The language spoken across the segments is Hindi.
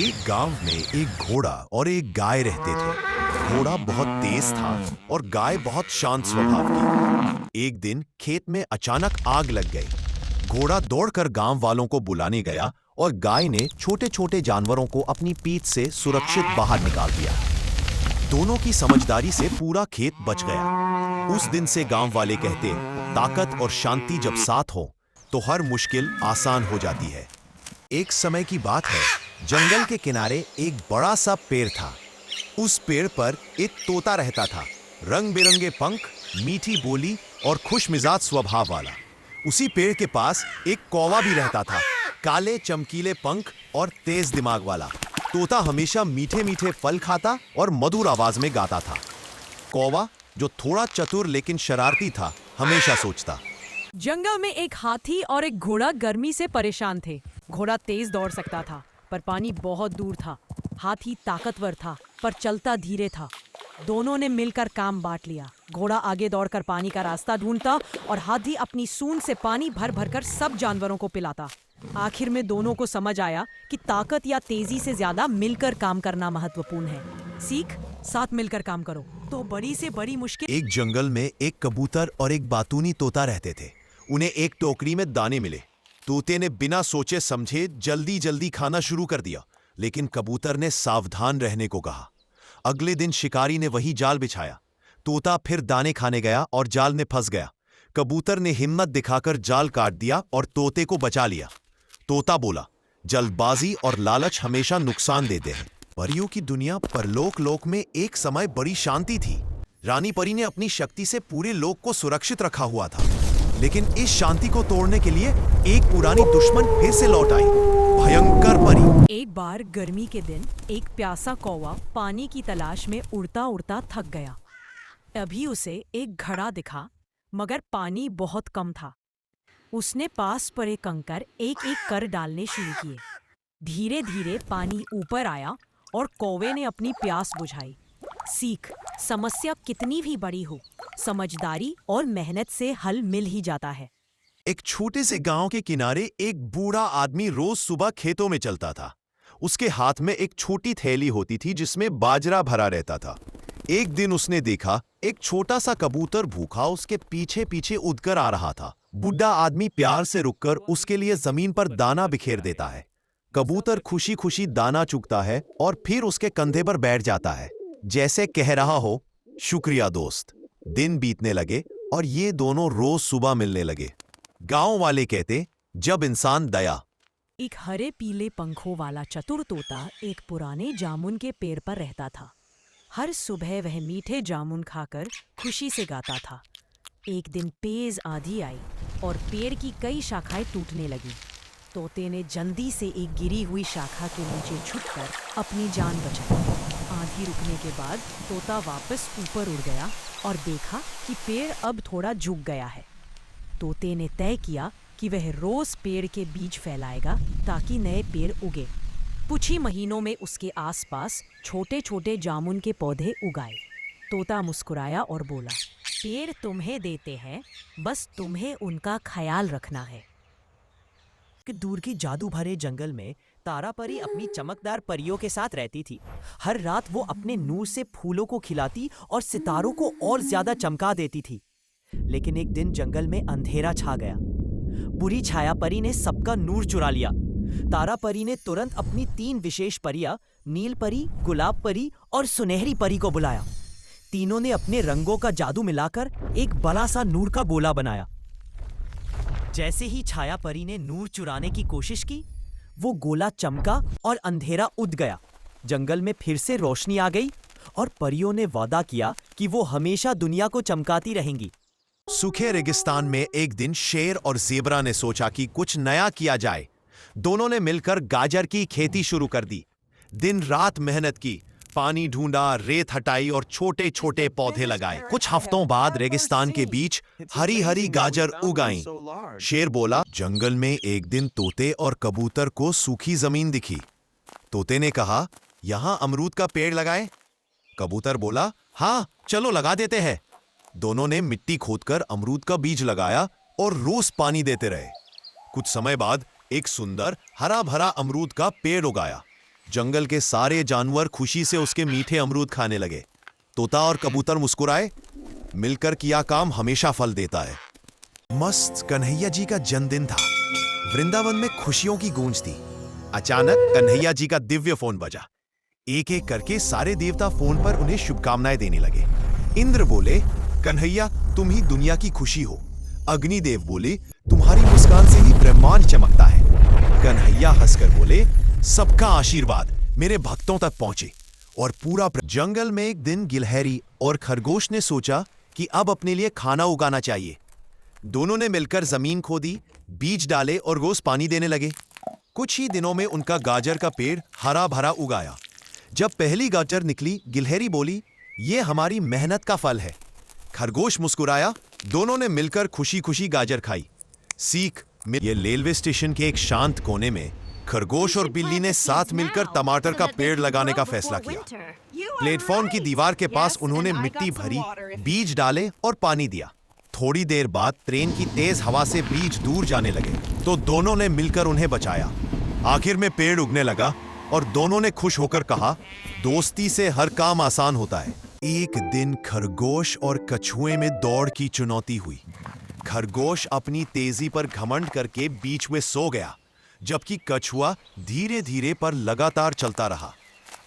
एक गांव में एक घोड़ा और एक गाय रहते थे। घोड़ा बहुत तेज था और गाय बहुत शांत स्वभाव की। एक दिन खेत में अचानक आग लग गई। घोड़ा दौड़कर गांव वालों को बुलाने गया और गाय ने छोटे छोटे जानवरों को अपनी पीठ से सुरक्षित बाहर निकाल दिया। दोनों की समझदारी से पूरा खेत बच गया। उस दिन से गांव वाले कहते, ताकत और शांति जब साथ हो तो हर मुश्किल आसान हो जाती है। एक समय की बात है, जंगल के किनारे एक बड़ा सा पेड़ था। उस पेड़ पर एक तोता रहता था, रंग बिरंगे पंख, मीठी बोली और खुशमिजाज स्वभाव वाला। उसी पेड़ के पास एक कौवा भी रहता था, काले चमकीले पंख और तेज दिमाग वाला। तोता हमेशा मीठे मीठे फल खाता और मधुर आवाज में गाता था। कौवा, जो थोड़ा चतुर लेकिन शरारती था, हमेशा सोचता, जंगल में एक हाथी और एक घोड़ा गर्मी से परेशान थे। घोड़ा तेज दौड़ सकता था, पर पानी बहुत दूर था। हाथी ताकतवर था, पर चलता धीरे था। दोनों ने मिलकर काम बांट लिया। घोड़ा आगे दौड़कर पानी का रास्ता ढूंढता और हाथी अपनी सूंड से पानी भर भर कर सब जानवरों को पिलाता। आखिर में दोनों को समझ आया कि ताकत या तेजी से ज्यादा मिलकर काम करना महत्वपूर्ण है। सीख, साथ मिलकर काम करो तो बड़ी से बड़ी मुश्किल। एक जंगल में एक कबूतर और एक बातूनी तोता रहते थे। उन्हें एक टोकरी में दाने मिले। तोते ने बिना सोचे समझे जल्दी जल्दी खाना शुरू कर दिया, लेकिन कबूतर ने सावधान रहने को कहा। अगले दिन शिकारी ने वही जाल बिछाया। तोता फिर दाने खाने गया और जाल में फंस गया। कबूतर ने हिम्मत दिखाकर जाल काट दिया और तोते को बचा लिया। तोता बोला, जल्दबाजी और लालच हमेशा नुकसान देते हैं। परियों की दुनिया परलोक लोक में एक समय बड़ी शांति थी। रानी परी ने अपनी शक्ति से पूरे लोक को सुरक्षित रखा हुआ था, लेकिन इस शांति को तोड़ने के लिए एक पुरानी दुश्मन फिर से लौट आई, भयंकर परी। एक बार गर्मी के दिन एक प्यासा कौवा पानी की तलाश में उड़ता उड़ता थक गया। अभी उसे एक घड़ा दिखा, मगर पानी बहुत कम था। उसने पास पड़े कंकर एक एक कर डालने शुरू किए। धीरे धीरे पानी ऊपर आया और कौवे ने अपनी प्यास बुझाई। सीख, समस्या कितनी भी बड़ी हो, समझदारी और मेहनत से हल मिल ही जाता है। एक छोटे से गांव के किनारे एक बूढ़ा आदमी रोज सुबह खेतों में चलता था। उसके हाथ में एक छोटी थैली होती थी जिसमें बाजरा भरा रहता था। एक दिन उसने देखा एक छोटा सा कबूतर भूखा उसके पीछे पीछे उड़कर आ रहा था। बूढ़ा आदमी प्यार से रुककर उसके लिए जमीन पर दाना बिखेर देता है। कबूतर खुशी खुशी दाना चुगता है और फिर उसके कंधे पर बैठ जाता है, जैसे कह रहा हो, शुक्रिया दोस्त। दिन बीतने लगे और ये दोनों रोज सुबह मिलने लगे। गांव वाले कहते, जब इंसान दया। एक हरे पीले पंखों वाला चतुर तोता एक पुराने जामुन के पेड़ पर रहता था। हर सुबह वह मीठे जामुन खाकर खुशी से गाता था। एक दिन तेज आंधी आई और पेड़ की कई शाखाएं टूटने लगी। तोते ने जल्दी से एक गिरी हुई शाखा के नीचे छुपकर अपनी जान बचाई। आंधी रुकने के बाद तोता वापस ऊपर उड़ गया और देखा कि पेड़ अब थोड़ा झुक गया है। तोते ने तय किया कि वह रोज पेड़ के बीज फैलाएगा ताकि नए पेड़ उगे। कुछ ही महीनों में उसके आसपास छोटे छोटे जामुन के पौधे उगाए। तोता मुस्कुराया और बोला, पेड़ तुम्हें देते हैं, बस तुम्हें उनका ख्याल रखना है। कि दूर की जादू भरे जंगल में तारा परी अपनी चमकदार परियों के साथ रहती थी। हर रात वो अपने नूर से फूलों को खिलाती और सितारों को और ज्यादा चमका देती थी। लेकिन एक दिन जंगल में अंधेरा छा गया। बुरी छाया परी ने सबका नूर चुरा लिया। तारा परी ने तुरंत अपनी 3 विशेष परियां, नील परी, गुलाब परी और सुनहरी परी को बुलाया। तीनों ने अपने रंगों का जादू मिलाकर एक बड़ा सा नूर का गोला बनाया। जैसे ही छाया परी ने नूर चुराने की कोशिश की, वो गोला चमका और अंधेरा उड़ गया। जंगल में फिर से रोशनी आ गई और परियों ने वादा किया कि वो हमेशा दुनिया को चमकाती रहेंगी। सूखे रेगिस्तान में एक दिन शेर और ज़ेबरा ने सोचा कि कुछ नया किया जाए। दोनों ने मिलकर गाजर की खेती शुरू कर दी। दिन रात मेहनत की, पानी ढूंढा, रेत हटाई और छोटे छोटे पौधे लगाए। कुछ हफ्तों बाद रेगिस्तान के बीच हरी हरी गाजर उग आईं। शेर बोला, जंगल में एक दिन तोते और कबूतर को सूखी जमीन दिखी। तोते ने कहा, यहाँ अमरूद का पेड़ लगाएं? कबूतर बोला, हाँ चलो लगा देते हैं। दोनों ने मिट्टी खोदकर अमरूद का बीज लगाया और रोज पानी देते रहे। कुछ समय बाद एक सुंदर हरा भरा अमरूद का पेड़ उगाया। जंगल के सारे जानवर खुशी से उसके मीठे अमरूद खाने लगे। तोता और कबूतर मुस्कुराए, मिलकर किया काम हमेशा फल देता है। मस्त कन्हैया जी का जन्मदिन था। वृंदावन में खुशियों की गूंज थी। अचानक कन्हैया जी का दिव्य फोन बजा। एक एक करके सारे देवता फोन पर उन्हें शुभकामनाएं देने लगे। इंद्र बोले, कन्हैया तुम ही दुनिया की खुशी हो। अग्निदेव बोले, तुम्हारी मुस्कान से ही ब्रह्मांड चमकता है। कन्हैया हंसकर बोले, सबका आशीर्वाद मेरे भक्तों तक पहुंचे। और पूरा जंगल में एक दिन गिलहरी और खरगोश ने सोचा कि अब अपने लिए खाना उगाना चाहिए। दोनों ने मिलकर जमीन खोदी, बीज डाले और रोज पानी देने लगे। कुछ ही दिनों में उनका गाजर का पेड़ हरा भरा उगाया। जब पहली गाजर निकली, गिलहरी बोली, ये हमारी मेहनत का फल है। खरगोश मुस्कुराया। दोनों ने मिलकर खुशी खुशी गाजर खाई। सीख, ये रेलवे स्टेशन के एक शांत कोने में खरगोश और बिल्ली ने साथ मिलकर टमाटर का पेड़ लगाने का फैसला किया। प्लेटफॉर्म की दीवार के पास उन्होंने मिट्टी भरी, बीज डाले और पानी दिया। थोड़ी देर बाद ट्रेन की तेज हवा से बीज दूर जाने लगे, तो दोनों ने मिलकर उन्हें बचाया। आखिर में पेड़ उगने लगा और दोनों ने खुश होकर कहा, दोस्ती से हर काम आसान होता है। एक दिन खरगोश और कछुए में दौड़ की चुनौती हुई। खरगोश अपनी तेजी पर घमंड करके बीच में सो गया, जबकि कछुआ धीरे धीरे पर लगातार चलता रहा।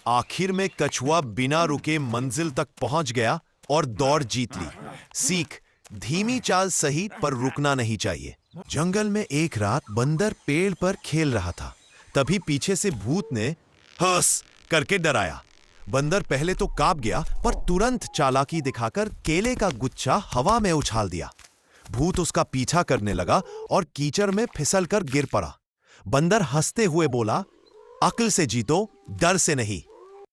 आखिर में कछुआ बिना रुके मंजिल तक पहुंच गया और दौड़ जीत ली। सीख, धीमी चाल सही पर रुकना नहीं चाहिए। जंगल में एक रात बंदर पेड़ पर खेल रहा था। तभी पीछे से भूत ने हंस करके डराया। बंदर पहले तो कांप गया, पर तुरंत चालाकी दिखाकर केले का गुच्छा हवा में उछाल दिया। भूत उसका पीछा करने लगा और कीचड़ में फिसलकर गिर पड़ा। बंदर हंसते हुए बोला, अक्ल से जीतो, डर से नहीं।